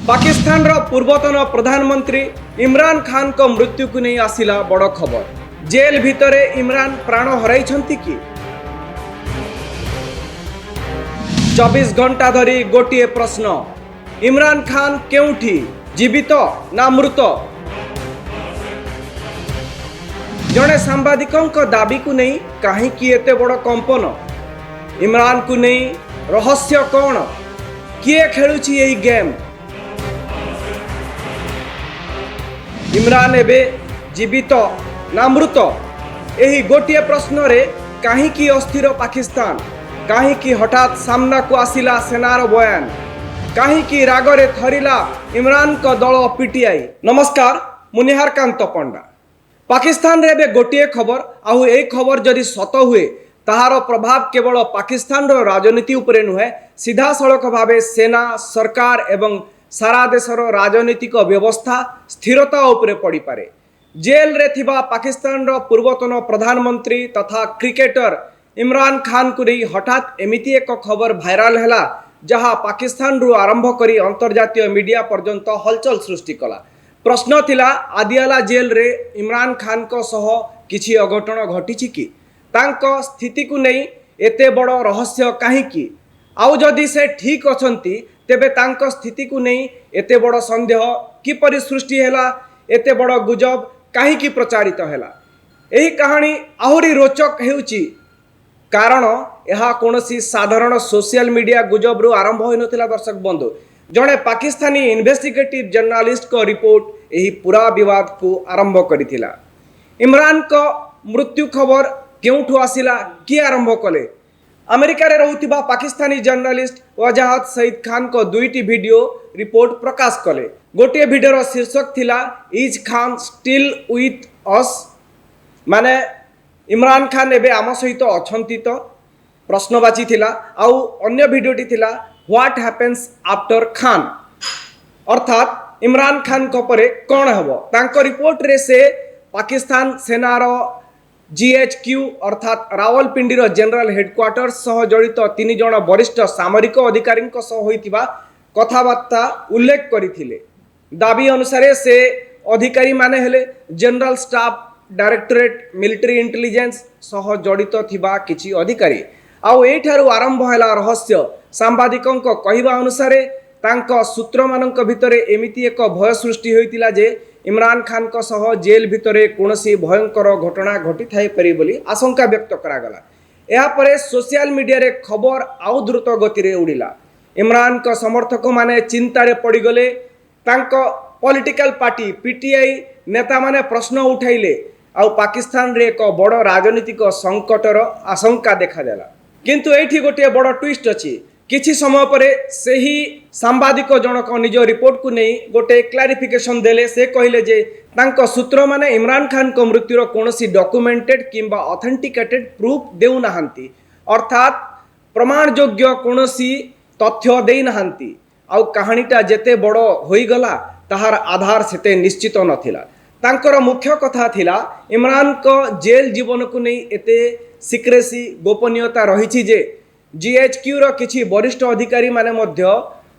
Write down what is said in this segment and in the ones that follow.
पाकिस्तान पूर्वतन प्रधानमंत्री इमरान खान को मृत्यु को नहीं आसिला बड़ खबर। जेल भितरे इमरान प्राण हराई कि 24 घंटा धरी गोटे प्रश्न, इमरान खान केउठी, जीवित ना मृत? जड़े सांबादिकों दाबी को नहीं कहीं एते बड़ कंपन? इमरान को नहीं रहस्य कौन? किए खेलुछि यही गेम? इमरान एबे जीवित ना मृत? यही गोटे प्रश्न रे कहीं अस्थिर पाकिस्तान? कहीं हठात सामना को आसिला सेनार बयान? कहीं रागरे थरिला इमरान को दल पीटीआई? नमस्कार, मुनिहार कांत पंडा। पाकिस्तान रे बे गोटे खबर, आउ ए खबर जदि सत हुए ताहार प्रभाव केवल पाकिस्तान रो राजनीति उपरे नुहे, सीधा सड़क भावे सेना, सरकार एवं सारा देशर राजनीतिक व्यवस्था स्थिरता उपरे पड़ी पारे। जेल रे थिबा पाकिस्तान रो पूर्वतन प्रधानमंत्री तथा क्रिकेटर इमरान खान को नहीं हठात एमिति एक खबर भाइराल हैला जहाँ पाकिस्तान रु आरंभ करी अंतर्जातीय मीडिया पर्यंत हलचल सृष्टि कला। प्रश्न थिला, आदियाला जेल रे इमरान खान को सह किछि अघटन घटिछि कि? तांको स्थिति को नहीं एते बड़ रहस्य कहीं? आउ जदि से ठीक अछंती तेबे तांको स्थिति को नहीं एते बड़ संदेह किपरि सृष्टि हैला? एते बड़ गुजब कहीं प्रचारित हैला? एही कहानी आहुरी रोचक हेउची कारण यह कौनसी साधारण सोशल मीडिया गुजब रु आरंभ होई नथिला। दर्शक बंधु, जड़े पाकिस्तानी इन्वेस्टिगेटिव जर्नालिस्ट को रिपोर्ट यही पूरा विवाद को आरंभ करिथिला। इमरान को मृत्यु खबर केउठु आसिला, किए आरंभ कले? अमेरिका रे रहुथिबा पाकिस्तानी जर्नालिस्ट वजाहत सईद खान को दुईटी वीडियो रिपोर्ट प्रकाश कले। गोटे वीडियोर शीर्षक थिला, is Khan still with us? माने इमरान खान एबे आम सहित अछंती तो? प्रश्नवाची थिला। आउ अन्य वीडियोटी थिला, व्हाट हैपेंस आफ्टर खान? अर्थात इमरान खान को परे कौन हबो? तांको रिपोर्ट रे से पाकिस्तान सेनार जीएचक्यू अर्थात रावलपिंडीर जनरल हेडक्वार्टर सह जड़ित 3 जण वरिष्ठ सामरिक अधिकारी सह होइतिबा कथाबार्ता उल्लेख करिथिले। दाबी अनुसार से अधिकारी माने हेले general staff directorate military intelligence सह जड़ित थिबा किछि अधिकारी। आउ एठारु आरंभ हैला रहस्य। सांबादिकों कहवा अनुसार तांको सूत्र मानक भितरे एमिति एक भय सृष्टि होइतिला जे इमरान खान को सह जेल भितरे कौनसी भयंकर घटना घटी थाई पारे बोली आशंका व्यक्त करागला। या परे सोशल मीडिया रे खबर आउ द्रुत गति रे उड़िला। इमरान को समर्थक माने चिंतारे पड़गले। तांको पॉलिटिकल पार्टी पीटीआई नेता माने प्रश्न उठाइले। आउ पाकिस्तान रे एक बड़ राजनीतिक संकटर आशंका देखादेला। किंतु एठी गोटे बड़ ट्विस्ट अछि। किछि समय परे सेही सांबादिक जनक निज रिपोर्ट को नहीं गोटे क्लारिफिकेशन देले। से कहले जे तांको सूत्र माने इमरान खान को मृत्युर कौनसी डॉक्यूमेंटेड किंबा ऑथेंटिकेटेड प्रूफ देउ नाहंती, अर्थात प्रमाण योग्य कौनसी तथ्य देई नाहंती। आउ कहानीटा जेते बड़ होई गला ताहार आधार सेते निश्चित नथिला। तांकर मुख्य कथा थिला, इमरान को जेल जीवन को नहीं एते सिक्रेसी गोपनीयता रही जे जीएचक्यू रो किछि वरिष्ठ अधिकारी माने मध्य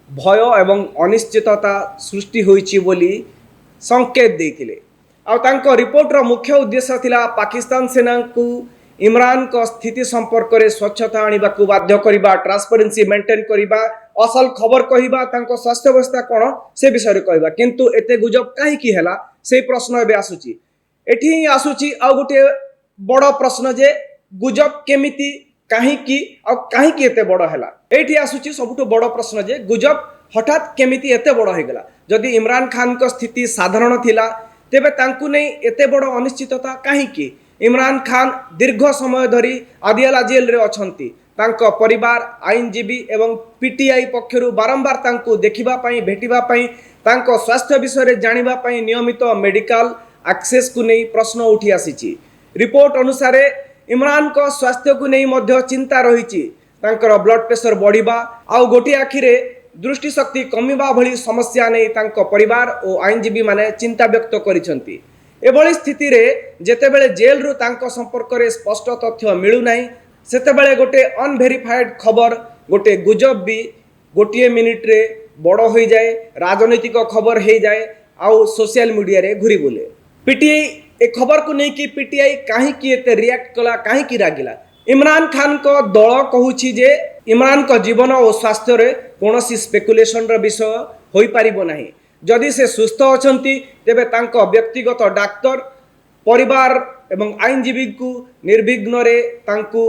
भय एवं अनिश्चितता सृष्टि होईछि बोली संकेत देथिले। आ तांको रिपोर्ट रो मुख्य उद्देश्य थिला पाकिस्तान सेना को इमरान को स्थिति संपर्क रे स्वच्छता आनिबा को बाध्य करिबा, ट्रांसपेरेंसी मेंटेन करिबा, असल खबर कहिबा, तांको स्वास्थ्य अवस्था कोन से विषय रे कहिबा। किंतु एते गुजब काहे की हैला से प्रश्न एबे आसुची। एठी आसुची आ गोटे बड़ प्रश्न जे गुजब केमिति कहीं एते बड़ हैला। एठी आसुची सबुठ बड़ प्रश्न जे गुजब हठात केमिति एते बड़ हो गला। जदि इमरान खान को स्थिति साधारण थिला तेबे तांकु नहीं एते बड़ अनिश्चितता कहीं? इमरान खान दीर्घ समय धरी आदियाला जेल रे अछंती। तांको परिवार, आईनजीवी एवं पीटीआई पक्षरु बारंबार तांकु देखिबा पई, भेटिबा पई, तांको स्वास्थ्य विषय रे जानिबा पई नियमित मेडिकल एक्सेस को नहीं प्रश्न उठी आसीची। रिपोर्ट अनुसार इमरान को स्वास्थ्य को नहीं मध्य चिंता रही। तांकर ब्लड प्रेशर बढ़िबा आउ गोटे आखिरे दृष्टि शक्ति कमिबा भली समस्या नहीं तांको परिवार और आईनजीवी माने चिंता व्यक्त करिसंती। एभली स्थिति रे जेतेबेले जेल रु तांको संपर्क रे स्पष्ट तथ्य मिलु नाही, सेतेबेले गोटे अनभेरिफाइड खबर, गोटे गुजब भी गोटे मिनिट रे बड़ हो जाए राजनीतिक खबर हो जाए आउ सोशल मीडिया रे घुरी बुले। पीटीआई ए खबर को नहीं कि पीटीआई कहीं एते रिएक्ट कला कहीं रागिला। इमरान खान को दल कहूछि जे इमरान को जीवन और स्वास्थ्य रे कोनोसी स्पेकुलेशन र विषय होई पारिबो नाही। जदि से सुस्थ अछंती तेबे तांको व्यक्तिगत डाक्टर परिवार एवं आईनजीवी को निर्विघ्न रे तांकु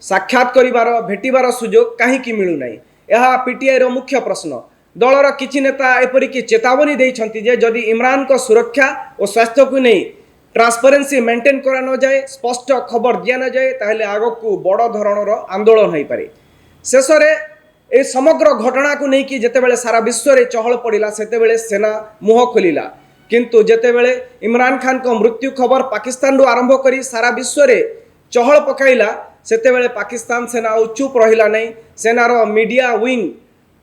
साक्षात करिवार भेटिबार सुजोग कहीं मिलू नाही। यह पीटीआई रो मुख्य प्रश्न। दलर किछि नेता एपरिक चेतावनी देइछंती जे जदि इमरान को सुरक्षा और स्वास्थ्य को नहीं ट्रांसपेरेंसी मेंटेन करा न जाए स्पष्ट खबर दिया न जाए ताहले आगकू बड़ धरणर आंदोलन होई पारे। शेष रे ए समग्र घटना को नहीं कि जेतेबेले सारा विश्व रे चहल पड़िला सेतेबेले सेना मुह खोलिला, किंतु जेतेबेले इमरान खान को मृत्यु खबर पाकिस्तान रु आरंभ करी सारा विश्व रे चहल पकाइला सेतेबेले पाकिस्तान सेना चुप रहिला नहीं। सेनार मीडिया विंग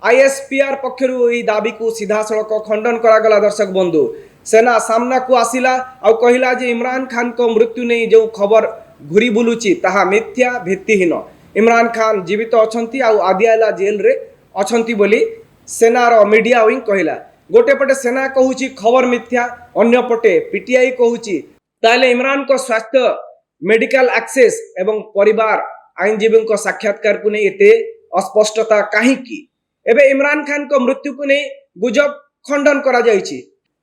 आईएसपीआर पक्षरु ई दाबी को सीधा सड़क खंडन करागला। दर्शक बंधु, सेना सामना को आसिला और कहला जे इमरान खान को मृत्यु नहीं जो खबर घुरी बुलुची ताहा मिथ्या भित्तिहीन। इमरान खान जीवित अछंती आउ आदियाला जेल रे अछंती बोली सेनार मीडिया विंग कहला। गोटे पटे सेना कहूची खबर मिथ्या, अन्य पटे पीटीआई कहूची ताले इमरान को स्वास्थ्य मेडिकल एक्सेस एवं परिवार आईनजीवी को साक्षात्कार को नहीं एते अस्पष्टता कहीं की। एबे इमरान खान को मृत्यु को नहीं गुजब खंडन करा जायछि,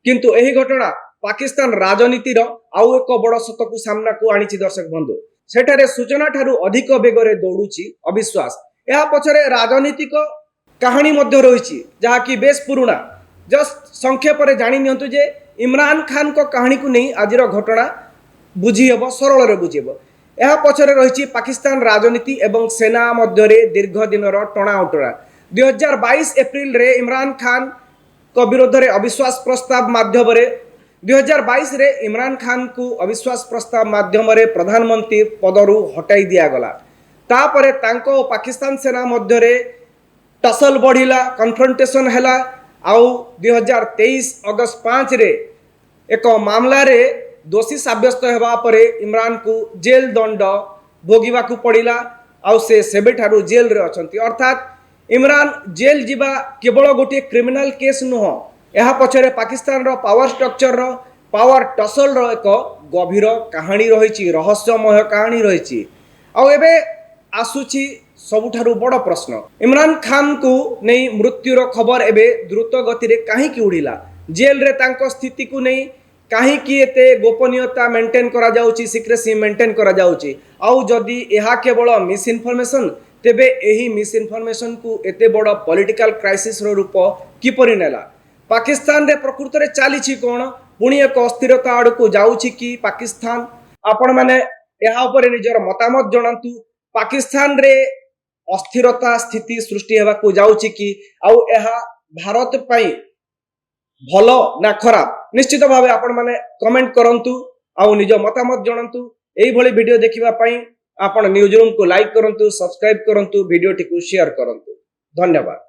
किंतु एही घटना पाकिस्तान राजनीतिर आउ एक बड़ सत को सामना को आनिछि। दर्शक बंधु, सेठारे सूचना ठारू अधिक बेगरे दौड़ुछि अविश्वास। यह पछरे राजनीतिक कहानी मध्य रहिछि जहा कि बेस पुराना। जस्ट संक्षेप रे जानि नियंतु जे इमरान खान को कहानी को नहीं आजिर घटना बुझी हेबो, सरल रे बुझी हेबो। यह पछरे रहिछि पाकिस्तान राजनीति एवं सेना मध्य रे दीर्घ दिनर टणा उटरा। 2022 एप्रिल रे इमरान खान को विरोध रे अविश्वास प्रस्ताव माध्यम रे 2022 रे इमरान खान को अविश्वास प्रस्ताव माध्यम रे प्रधानमंत्री पदरु हटाई दिया गला। तापरे तांको पाकिस्तान सेना मध्य रे टसल बढ़िला, कन्फ्रंटेशन हैला। आउ 2023 अगस्त 5 रे एक मामला रे दोषी साब्यस्त हेबा परे इमरान को जेल दंड भोगिबा को पड़िला आउ से सेबेठारू जेल रे अछंती। अर्थात इमरान जेल जीवा केवल गोटे क्रिमिनाल केस नुह, यह पछरे पाकिस्तान रो पावर स्ट्रक्चर रो पावर टसल रो एक गभीर कहानी रही, रहस्यमय कहानी रही। आउ एबे आसुची सबुठारू बड़ प्रश्न, इमरान खान को नहीं मृत्युर खबर एबे द्रुत गति रे काहे की उड़िला? जेल रे तांको स्थिति को नहीं काहे की एते गोपनीयता मेंटेन करा जाउची, सिक्रेसी मेंटेन करा जाउची? आउ जदि यह केवल मिस इनफॉरमेशन तेबे एही मिस इनफॉरमेशन को एते बड़ पॉलिटिकल क्राइसिस रो रूप किपरि नेला? पाकिस्तान रे प्रकृत रे चालीछि कोन? पुणी एक अस्थिरता आड़ को जाउछि कि पाकिस्तान? आपण माने यहा ऊपर निजर मतामत जणांतु। पाकिस्तान रे अस्थिरता स्थिति सृष्टि हेबा को जाउछि कि आउ यहा भारत पई भलो ना खराब? निश्चित भावे आपण माने कमेंट करंतु आउ निज मतामत जणांतु। एही भली वीडियो देखिबा पई आपण न्यूज रूम को लाइक करंतु, सब्सक्राइब करंतु, वीडियो टी शेयर करंतु। धन्यवाद।